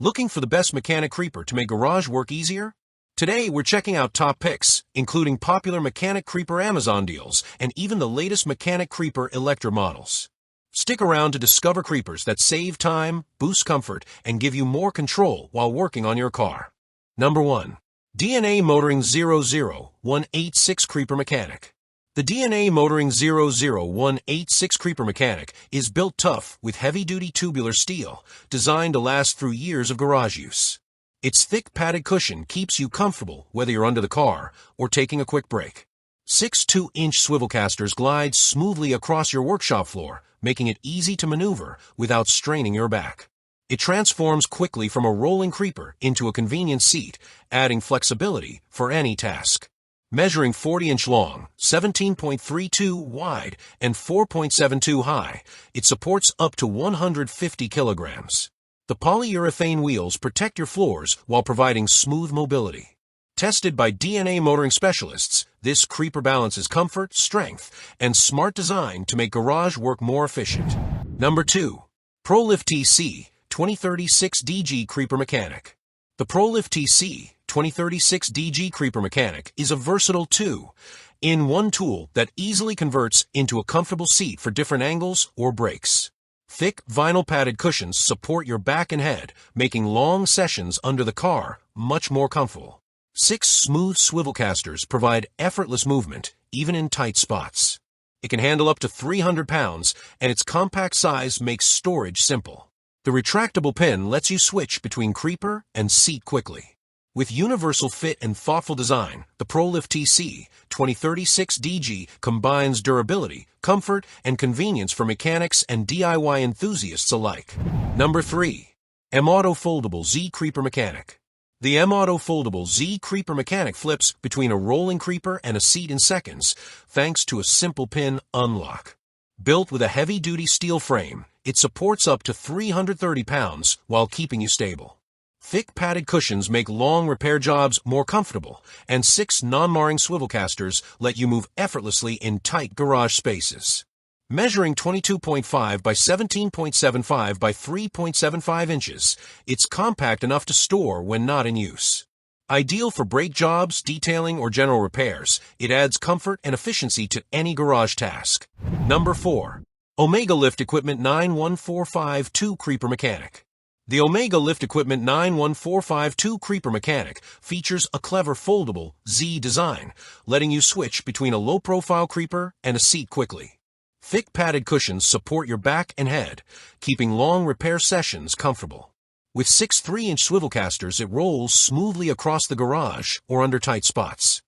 Looking for the best mechanic creeper to make garage work easier? Today, we're checking out top picks, including popular mechanic creeper Amazon deals and even the latest mechanic creeper Electra models. Stick around to discover creepers that save time, boost comfort, and give you more control while working on your car. Number 1. DNA Motoring 00186 Creeper Mechanic. The DNA Motoring 00186 Creeper Mechanic is built tough with heavy-duty tubular steel, designed to last through years of garage use. Its thick padded cushion keeps you comfortable whether you're under the car or taking a quick break. 6 2-inch swivel casters glide smoothly across your workshop floor, making it easy to maneuver without straining your back. It transforms quickly from a rolling creeper into a convenient seat, adding flexibility for any task. Measuring 40-inch long, 17.32 wide, and 4.72 high, it supports up to 150 kilograms. The polyurethane wheels protect your floors while providing smooth mobility. Tested by DNA motoring specialists, this creeper balances comfort, strength, and smart design to make garage work more efficient. Number 2. ProLift TC 2036 DG Creeper Mechanic. The ProLift TC 2036 DG Creeper Mechanic is a versatile 2-in-1 tool that easily converts into a comfortable seat for different angles or breaks. Thick, vinyl-padded cushions support your back and head, making long sessions under the car much more comfortable. 6 smooth swivel casters provide effortless movement, even in tight spots. It can handle up to 300 pounds, and its compact size makes storage simple. The retractable pin lets you switch between creeper and seat quickly. With universal fit and thoughtful design, the ProLift TC 2036 DG combines durability, comfort, and convenience for mechanics and DIY enthusiasts alike. Number 3. M-Auto Foldable Z Creeper Mechanic. The M-Auto Foldable Z Creeper Mechanic flips between a rolling creeper and a seat in seconds, thanks to a simple pin unlock. Built with a heavy-duty steel frame, it supports up to 330 pounds while keeping you stable. Thick padded cushions make long repair jobs more comfortable, and 6 non-marring swivel casters let you move effortlessly in tight garage spaces. Measuring 22.5 by 17.75 by 3.75 inches, it's compact enough to store when not in use. Ideal for brake jobs, detailing, or general repairs, it adds comfort and efficiency to any garage task. Number 4. Omega Lift Equipment 91452 Creeper Mechanic. The Omega Lift Equipment 91452 Creeper Mechanic features a clever foldable Z design, letting you switch between a low-profile creeper and a seat quickly. Thick padded cushions support your back and head, keeping long repair sessions comfortable. With 6 3-inch swivel casters, it rolls smoothly across the garage or under tight spots.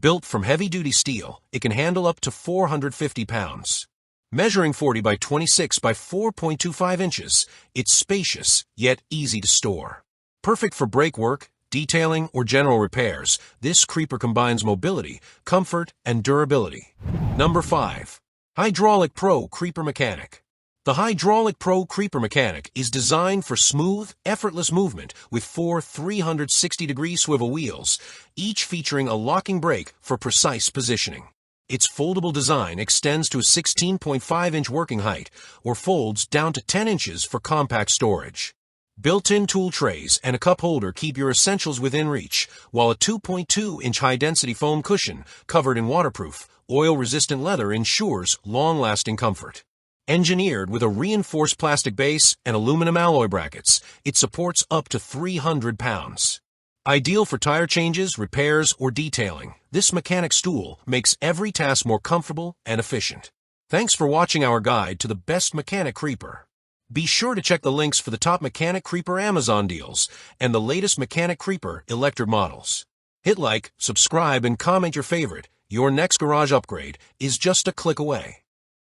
Built from heavy-duty steel, it can handle up to 450 pounds. Measuring 40 by 26 by 4.25 inches, it's spacious yet easy to store. Perfect for brake work, detailing, or general repairs, this creeper combines mobility, comfort, and durability. Number 5. Hydraulic Pro Creeper Mechanic. The Hydraulic Pro Creeper Mechanic is designed for smooth, effortless movement with 4 360-degree swivel wheels, each featuring a locking brake for precise positioning. Its foldable design extends to a 16.5-inch working height or folds down to 10 inches for compact storage. Built-in tool trays and a cup holder keep your essentials within reach, while a 2.2-inch high-density foam cushion covered in waterproof, oil-resistant leather ensures long-lasting comfort. Engineered with a reinforced plastic base and aluminum alloy brackets, it supports up to 300 pounds. Ideal for tire changes, repairs, or detailing, this mechanic stool makes every task more comfortable and efficient. Thanks for watching our guide to the best mechanic creeper. Be sure to check the links for the top mechanic creeper Amazon deals and the latest mechanic creeper Electra models. Hit like, subscribe, and comment your favorite. Your next garage upgrade is just a click away.